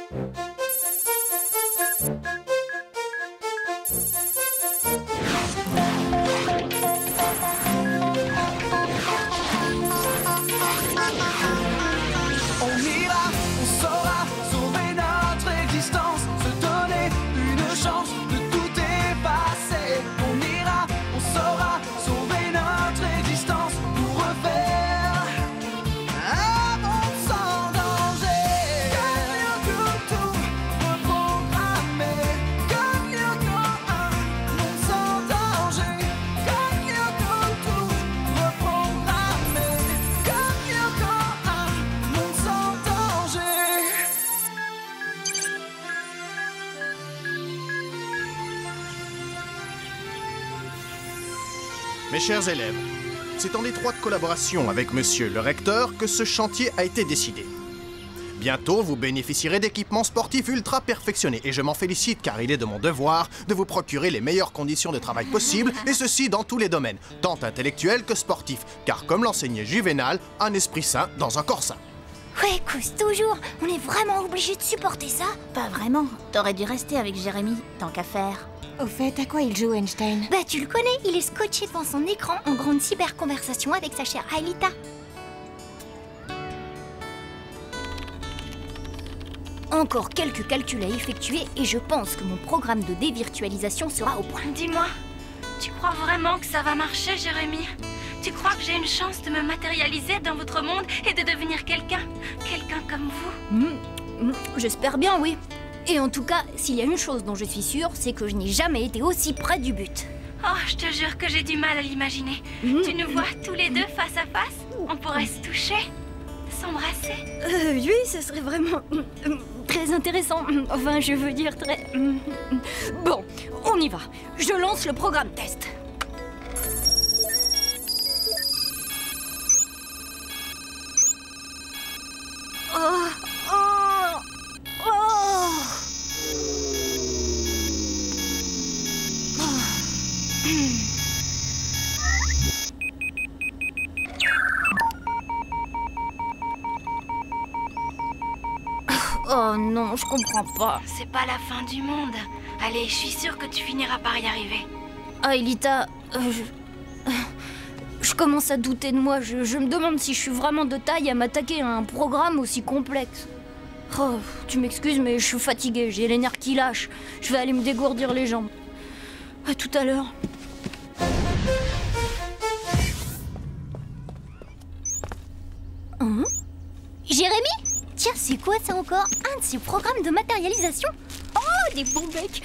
On ira, on saura sauver notre existence, se donner une chance de tout effacer. On ira, on saura sauver notre existence pour refaire un monde sans danger. Tout reprogrammer, comme Yoko, un monde sans danger. Comme Yoko, tout reprogrammer, comme Yoko, un monde sans danger. Mes chers élèves, c'est en étroite collaboration avec monsieur le recteur que ce chantier a été décidé. Bientôt, vous bénéficierez d'équipements sportifs ultra perfectionnés et je m'en félicite car il est de mon devoir de vous procurer les meilleures conditions de travail possibles et ceci dans tous les domaines, tant intellectuels que sportifs, car comme l'enseignait Juvénal, un esprit sain dans un corps sain. Ouais, cause toujours. On est vraiment obligé de supporter ça? Pas vraiment. T'aurais dû rester avec Jérémy, tant qu'à faire. Au fait, à quoi il joue, Einstein? Bah tu le connais, il est scotché devant son écran en grande cyberconversation avec sa chère Aelita. Encore quelques calculs à effectuer et je pense que mon programme de dévirtualisation sera au point. Dis-moi, tu crois vraiment que ça va marcher, Jérémy? Tu crois que j'ai une chance de me matérialiser dans votre monde et de devenir quelqu'un comme vous? J'espère bien, oui. Et en tout cas, s'il y a une chose dont je suis sûre, c'est que je n'ai jamais été aussi près du but. Oh, je te jure que j'ai du mal à l'imaginer. Tu nous vois tous les deux face à face? On pourrait se toucher, s'embrasser. Oui, ce serait vraiment très intéressant. Enfin, je veux dire très... Bon, on y va. Je lance le programme test. Oh non, je comprends pas. C'est pas la fin du monde. Allez, je suis sûre que tu finiras par y arriver. Aelita, je commence à douter de moi. Je me demande si je suis vraiment de taille à m'attaquer à un programme aussi complexe. Oh, tu m'excuses, mais je suis fatiguée, j'ai les nerfs qui lâchent. Je vais aller me dégourdir les jambes. À tout à l'heure. Hein? Jérémy? Tiens, c'est quoi ça encore? Un de ces programmes de matérialisation? Oh, des bons becs!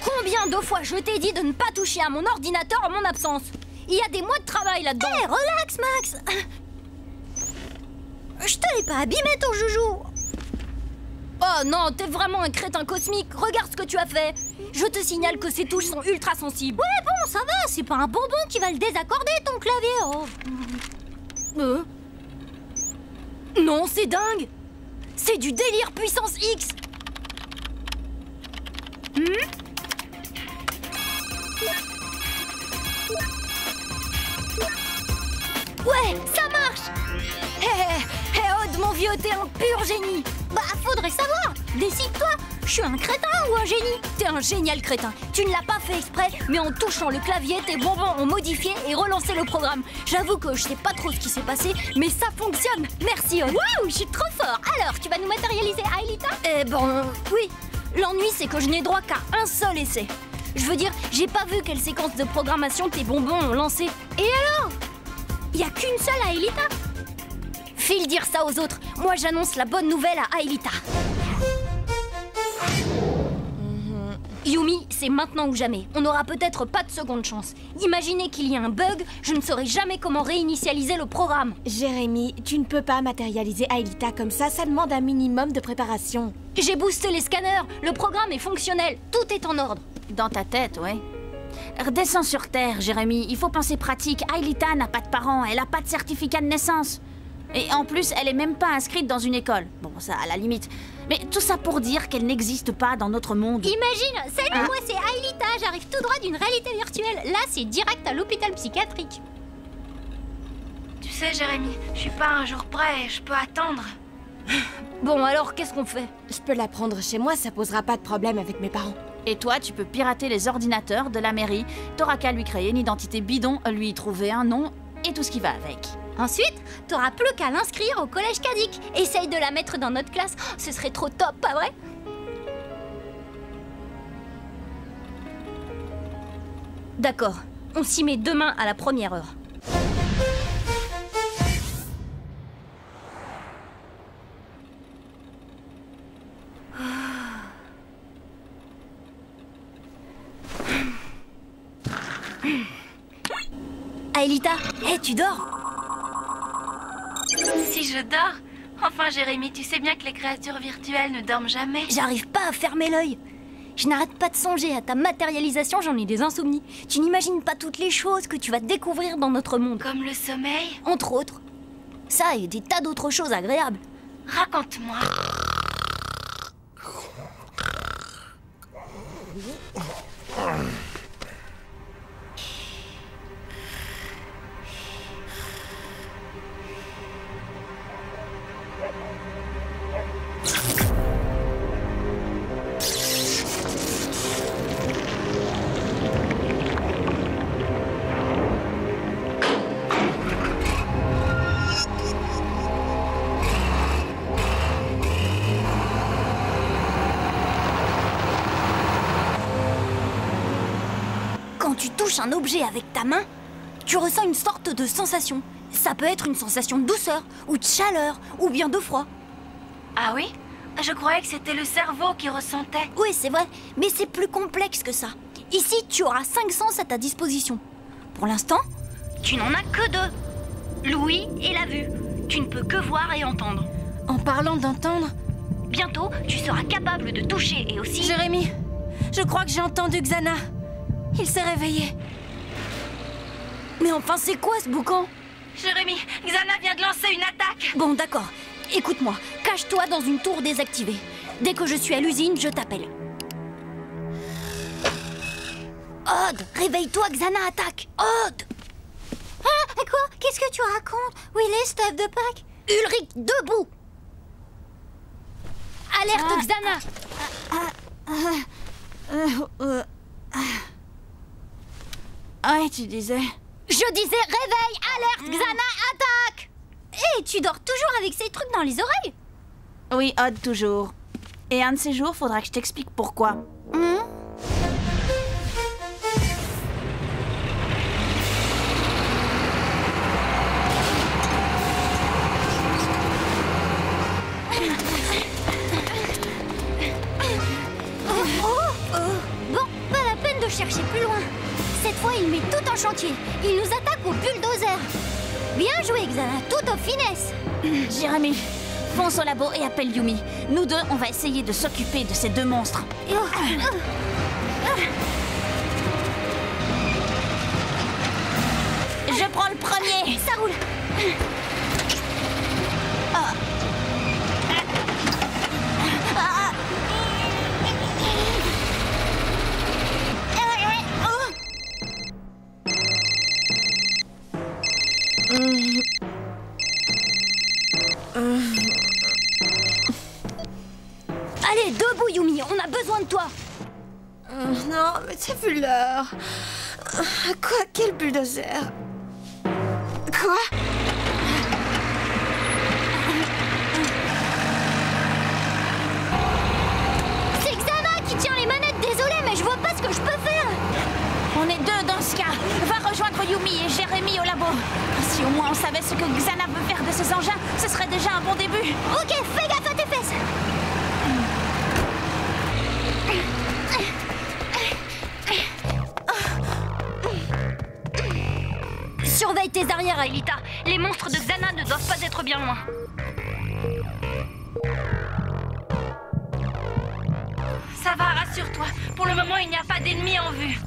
Combien de fois je t'ai dit de ne pas toucher à mon ordinateur en mon absence? Il y a des mois de travail là-dedans. Hé, relax, Max! Je te l'ai pas abîmé, ton joujou! Oh non, t'es vraiment un crétin cosmique. Regarde ce que tu as fait. Je te signale que ces touches sont ultra sensibles. Ouais, bon, ça va. C'est pas un bonbon qui va le désaccorder, ton clavier. Oh. Non, c'est dingue. C'est du délire puissance X. Ouais, ça marche. Hé, Odd, mon vieux, t'es un pur génie. Bah, faudrait savoir. Décide-toi. Je suis un crétin ou un génie? T'es un génial crétin. Tu ne l'as pas fait exprès, mais en touchant le clavier, tes bonbons ont modifié et relancé le programme. J'avoue que je sais pas trop ce qui s'est passé, mais ça fonctionne. Merci, Odd. Waouh, je suis trop fort. Alors, tu vas nous matérialiser Aelita? Eh bon, oui. L'ennui, c'est que je n'ai droit qu'à un seul essai. Je veux dire, j'ai pas vu quelle séquence de programmation tes bonbons ont lancé. Et alors? Y a qu'une seule Aelita? File dire ça aux autres. Moi, j'annonce la bonne nouvelle à Aelita. Yumi, c'est maintenant ou jamais. On n'aura peut-être pas de seconde chance. Imaginez qu'il y a un bug, je ne saurais jamais comment réinitialiser le programme. Jérémy, tu ne peux pas matérialiser Aelita comme ça demande un minimum de préparation. J'ai boosté les scanners, le programme est fonctionnel, tout est en ordre. Dans ta tête, ouais. Redescends sur Terre, Jérémy. Il faut penser pratique. Aelita n'a pas de parents, elle a pas de certificat de naissance. Et en plus, elle est même pas inscrite dans une école. Bon, ça, à la limite. Mais tout ça pour dire qu'elle n'existe pas dans notre monde. Imagine, salut, moi c'est Aelita, j'arrive tout droit d'une réalité virtuelle. Là, c'est direct à l'hôpital psychiatrique. Tu sais, Jérémy, je suis pas un jour près, je peux attendre. Bon, alors, qu'est-ce qu'on fait? Je peux la prendre chez moi, ça posera pas de problème avec mes parents. Et toi, tu peux pirater les ordinateurs de la mairie. T'auras qu'à lui créer une identité bidon, lui trouver un nom et tout ce qui va avec. Ensuite, t'auras plus qu'à l'inscrire au collège Kadik. Essaye de la mettre dans notre classe. Ce serait trop top, pas vrai? D'accord, on s'y met demain à la première heure. Aelita, hé, tu dors? Si je dors? Enfin, Jérémy, tu sais bien que les créatures virtuelles ne dorment jamais. J'arrive pas à fermer l'œil. Je n'arrête pas de songer à ta matérialisation, j'en ai des insomnies. Tu n'imagines pas toutes les choses que tu vas découvrir dans notre monde. Comme le sommeil? Entre autres. Ça et des tas d'autres choses agréables. Raconte-moi. Quand tu touches un objet avec ta main, tu ressens une sorte de sensation. Ça peut être une sensation de douceur, ou de chaleur, ou bien de froid. Ah oui? Je croyais que c'était le cerveau qui ressentait. Oui, c'est vrai, mais c'est plus complexe que ça. Ici, tu auras 5 sens à ta disposition. Pour l'instant, tu n'en as que 2. L'ouïe et la vue. Tu ne peux que voir et entendre. En parlant d'entendre, Bientôt, tu seras capable de toucher et aussi... Jérémy, je crois que j'ai entendu Xana. Il s'est réveillé. Mais enfin, c'est quoi ce boucan? Jérémy, Xana vient de lancer une attaque. Bon, d'accord. Écoute-moi, cache-toi dans une tour désactivée. Dès que je suis à l'usine, je t'appelle. Odd, réveille-toi, Xana attaque. Odd! Ah, quoi? Qu'est-ce que tu racontes? Où il est, Steph de Pâques? Ulrich, debout! Alerte, Xana! Ouais, tu disais... Je disais réveil, alerte, Xana attaque! Hé, tu dors toujours avec ces trucs dans les oreilles? Oui, Odd, toujours. Et un de ces jours, faudra que je t'explique pourquoi. Bon, pas la peine de chercher plus loin. Cette fois, il met tout en chantier. Il nous attaque au bulldozer. Bien joué, Xana, tout en finesse. Jérémy, fonce au labo et appelle Yumi. Nous deux, on va essayer de s'occuper de ces deux monstres. Je prends le premier. Ça roule. Allez, debout, Yumi, on a besoin de toi. Non, mais t'as vu l'heure. Quoi? Quel bulldozer? Quoi? C'est Xana qui tient les manettes, désolé, mais je vois pas ce que je peux faire. On est deux dans ce cas. Va rejoindre Yumi et Jérémy au labo. Si au moins on savait ce que Xana veut faire de ces engins, ce serait déjà un bon début. Ok, fais gaffe à tes fesses. Surveille tes arrières, Aelita. Les monstres de Xana ne doivent pas être bien loin. Ça va, rassure-toi. Pour le moment, il n'y a pas d'ennemis en vue.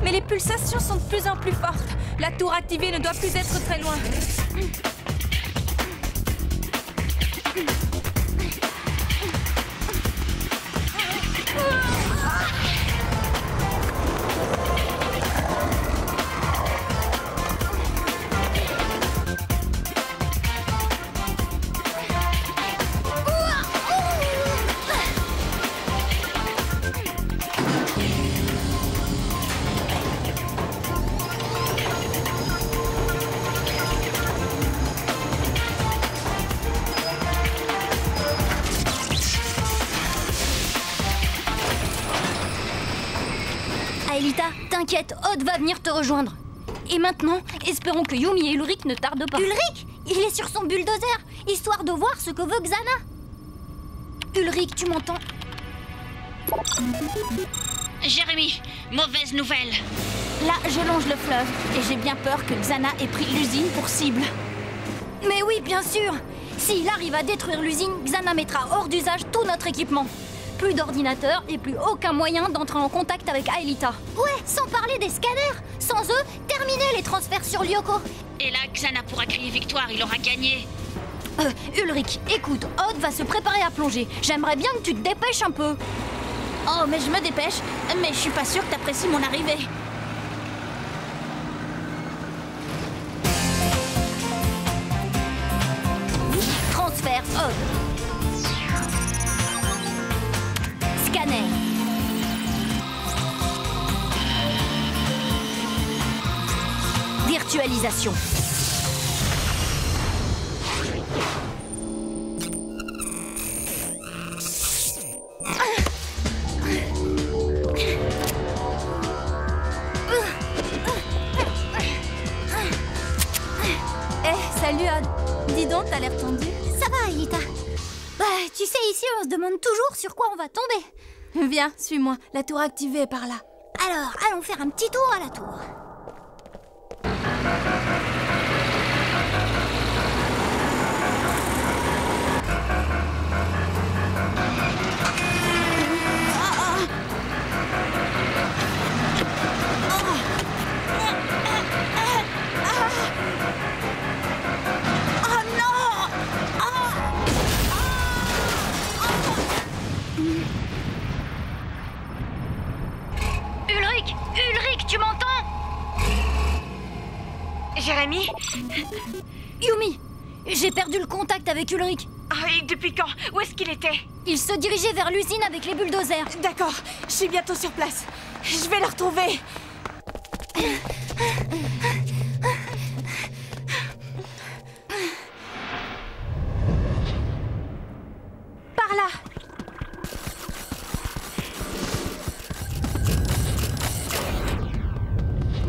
Mais les pulsations sont de plus en plus fortes. La tour activée ne doit plus être très loin. T'inquiète, Odd va venir te rejoindre. Et maintenant, espérons que Yumi et Ulrich ne tardent pas. Ulrich? Il est sur son bulldozer, histoire de voir ce que veut Xana. Ulrich, tu m'entends? Jérémy, mauvaise nouvelle. Là, je longe le fleuve et j'ai bien peur que Xana ait pris l'usine pour cible. Mais oui, bien sûr. S'il arrive à détruire l'usine, Xana mettra hors d'usage tout notre équipement. Plus d'ordinateurs et plus aucun moyen d'entrer en contact avec Aelita. Ouais, sans parler des scanners. Sans eux, terminer les transferts sur Lyoko. Et là, Xana pourra crier victoire, il aura gagné. Ulrich, écoute, Odd va se préparer à plonger. J'aimerais bien que tu te dépêches un peu. Oh, mais je me dépêche. Mais je suis pas sûre que t'apprécies mon arrivée. Transfert Odd. Scanner. Virtualisation. Salut Odd. Dis donc, t'as l'air tendu. Ça va, Aelita? Bah, tu sais, ici, on se demande toujours sur quoi on va tomber. Viens, suis-moi. La tour activée est par là. Alors, allons faire un petit tour à la tour. Ulrich, tu m'entends? Jérémy? Yumi, j'ai perdu le contact avec Ulrich. Ah, et depuis quand? Où est-ce qu'il était? Il se dirigeait vers l'usine avec les bulldozers. D'accord, je suis bientôt sur place. Je vais le retrouver. Par là.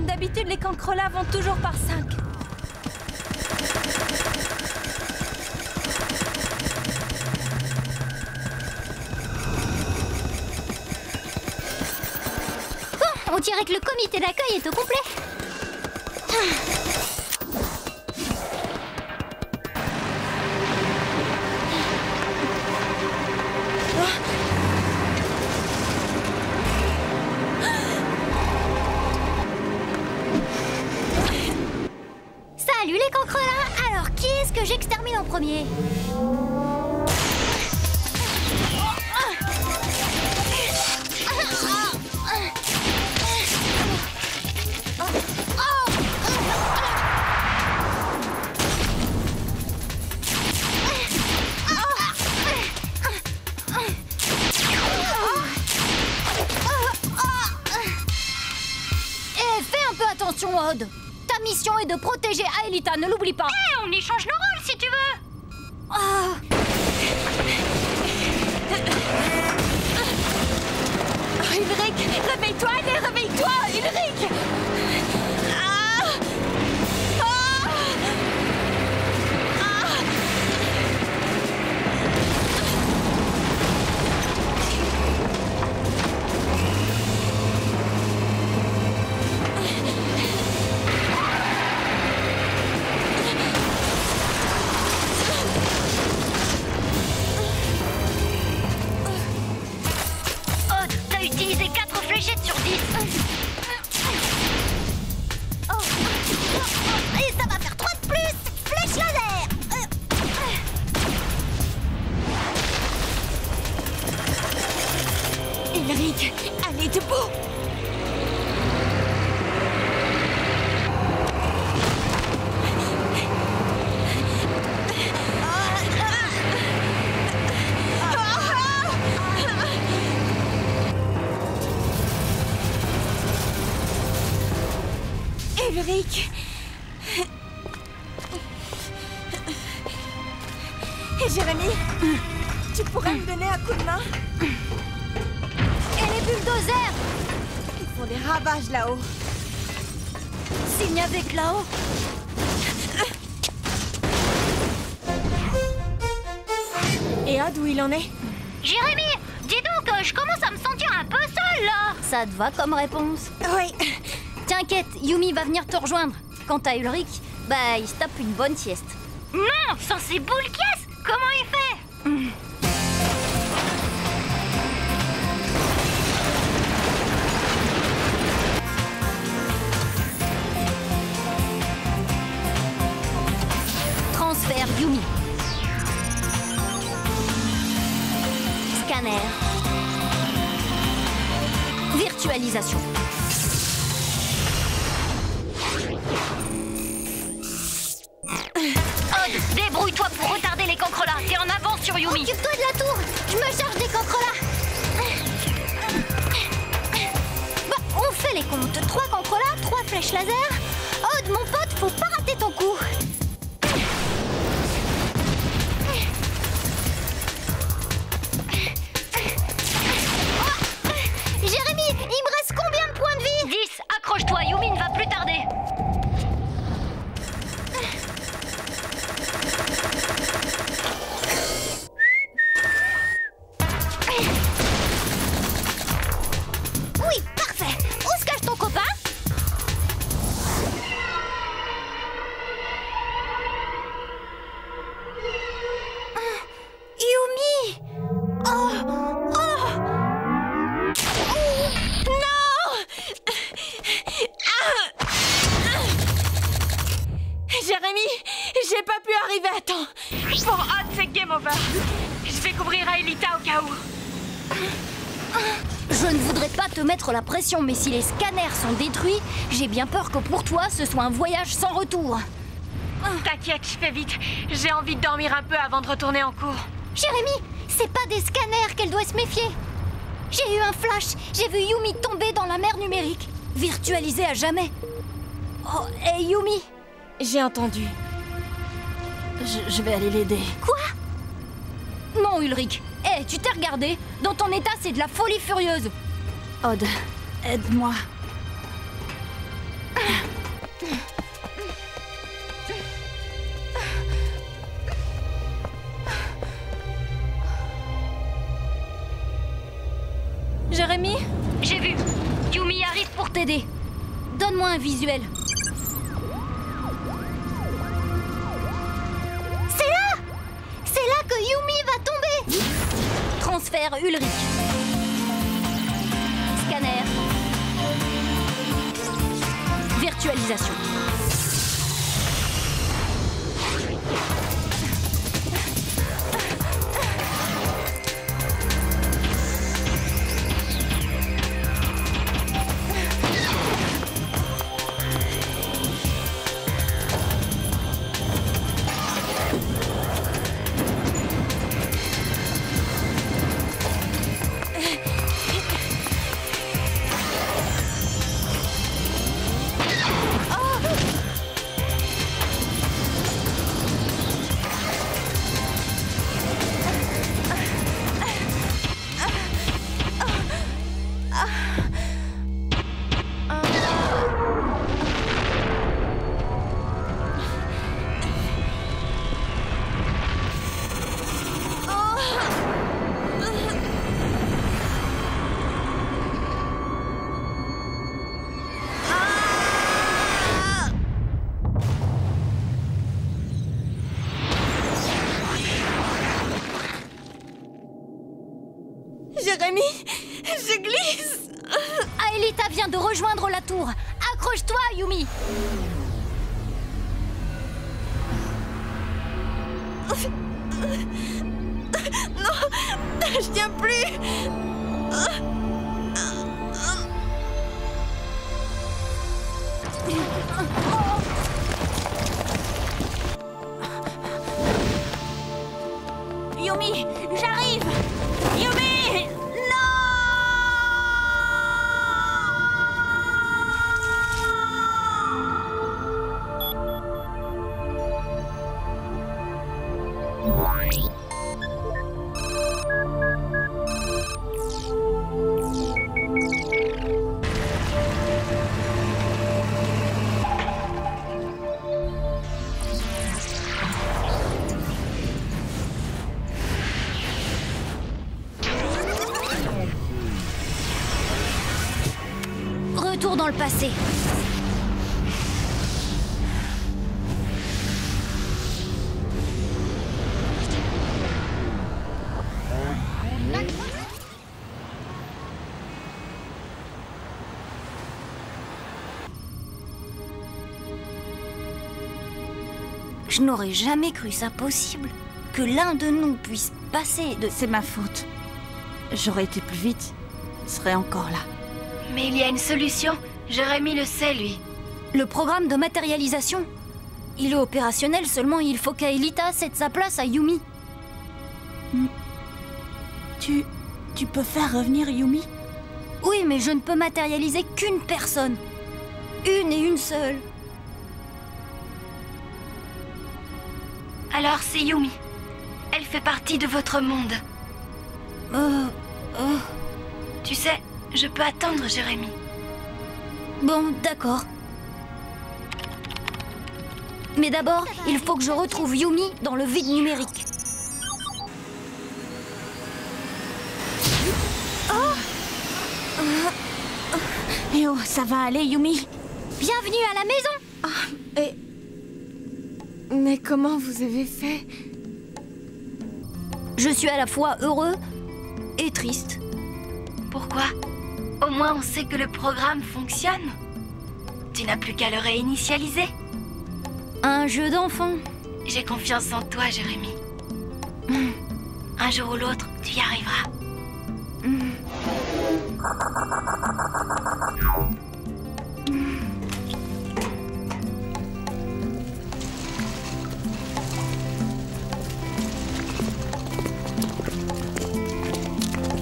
D'habitude, les cancrelats vont toujours par 5. On dirait que le comité d'accueil est au complet. Salut les cancrelats. Alors, qui est-ce que j'extermine en premier? Attention, Odd. Ta mission est de protéger Aelita, ne l'oublie pas. On échange nos rôles si tu veux. Ulrich, réveille-toi, réveille-toi, Ulrich. Utilisez 4 fléchettes sur 10. Et ça va faire 3 de plus. Flèche laser. Ulrich, allez debout. Ulrich. Et Jérémy, tu pourrais me donner un coup de main? Et les bulldozers? Il des ravages là-haut. S'il n'y avait que là-haut. Et Odd, où il en est? Jérémy, dis donc, je commence à me sentir un peu seule là. Ça te va comme réponse? Oui. T'inquiète, Yumi va venir te rejoindre. Quant à Ulrich, bah il se tape une bonne sieste. Non, sans ces boules caisses, comment il fait? Transfert Yumi. Scanner. Virtualisation. Odd, débrouille-toi pour retarder les cancrelats. T'es en avance sur Yumi. Occupe-toi de la tour. Je me charge des cancrelats. Bon, on fait les comptes. 3 cancrelats, 3 flèches laser. Odd, mon pote, faut pas rater ton coup. Jérémy, il me reste combien de points de vie? 10, accroche-toi, Yumi ne va plus tarder. Oui, parfait. Où se cache ton copain? Yumi! Oh! Oh! Jérémy, j'ai pas pu arriver à temps. Pour Odd, c'est game over. Je vais couvrir Aelita au cas où. Je ne voudrais pas te mettre la pression, mais si les scanners sont détruits, j'ai bien peur que pour toi, ce soit un voyage sans retour. T'inquiète, je fais vite. J'ai envie de dormir un peu avant de retourner en cours. Jérémy, c'est pas des scanners qu'elle doit se méfier. J'ai eu un flash, j'ai vu Yumi tomber dans la mer numérique, virtualisée à jamais. Oh, et Yumi? J'ai entendu. Je vais aller l'aider. Quoi? Non, Ulrich. Hé, tu t'es regardé? Dans ton état, c'est de la folie furieuse. Odd, aide-moi. Jérémy? J'ai vu. Yumi arrive pour T'aider. Donne-moi un visuel. C'est là! C'est là que Yumi va tomber! Transfert Ulrich. Scanner. Virtualisation. Jérémy, je glisse. Aelita vient de rejoindre la tour. Accroche-toi, Yumi. Non, je tiens plus. Yumi, j'arrive! Yumi! dans le passé. Je n'aurais jamais cru ça possible, que l'un de nous puisse passer de... C'est ma faute. J'aurais été plus vite, je serais encore là. Mais il y a une solution. Jérémy le sait, lui. Le programme de matérialisation. Il est opérationnel, seulement il faut qu'Aelita cède sa place à Yumi. Tu peux faire revenir Yumi? Oui, mais je ne peux matérialiser qu'une personne. Une et une seule. Alors c'est Yumi. Elle fait partie de votre monde. Tu sais, je peux attendre Jérémy. Bon, d'accord. Mais d'abord, il faut que je retrouve Yumi dans le vide numérique. Eh oh, ça va aller, Yumi. Bienvenue à la maison. Mais comment vous avez fait? Je suis à la fois heureux et triste. Pourquoi? Au moins on sait que le programme fonctionne. Tu n'as plus qu'à le réinitialiser. Un jeu d'enfant. J'ai confiance en toi, Jérémy. Un jour ou l'autre, tu y arriveras.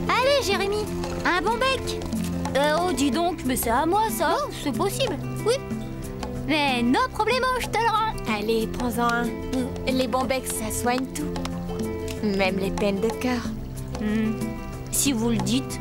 Allez, Jérémy, un bon bec. Oh, dis donc, mais c'est à moi, ça. Oh, c'est possible, oui. Mais no problemo, je te le rends. Allez, prends-en un. Les bons becs, ça soigne tout. Même les peines de cœur. Si vous le dites.